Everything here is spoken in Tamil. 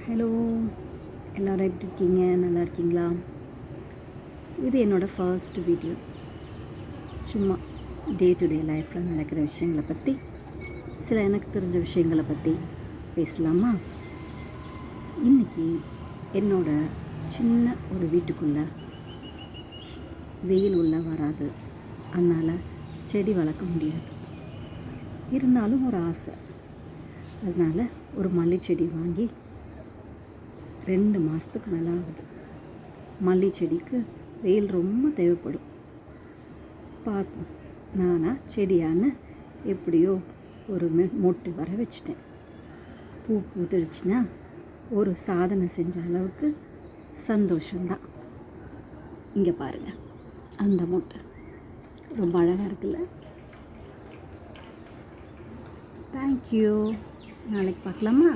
ஹலோ, எல்லோரும் எப்படி இருக்கீங்க? நல்லா இருக்கீங்களா? இது என்னோடய ஃபர்ஸ்ட் வீடியோ. சும்மா டே டு டே லைஃப்பில் நடக்கிற விஷயங்களை பற்றி, சில எனக்கு தெரிஞ்ச விஷயங்களை பற்றி பேசலாமா? இன்றைக்கி என்னோட சின்ன ஒரு வீட்டுக்குள்ளே வெயில் உள்ளே வராது, அதனால் செடி வளர்க்க முடியாது. இருந்தாலும் ஒரு ஆசை, அதனால் ஒரு மல்லி செடி வாங்கி 2 மாதத்துக்கு மேலே ஆகுது. மல்லி செடிக்கு வெயில் ரொம்ப தேவைப்படும். பார்ப்போம், நானா செடியான்னு எப்படியோ ஒரு மொட்டு வர வச்சிட்டேன். பூ பூத்துடுச்சுன்னா ஒரு சாதனை செஞ்ச அளவுக்கு சந்தோஷந்தான். இங்கே பாருங்கள், அந்த மொட்டு ரொம்ப அழகாக இருக்குல்ல? தேங்க்யூ. நாளைக்கு பார்க்கலாமா?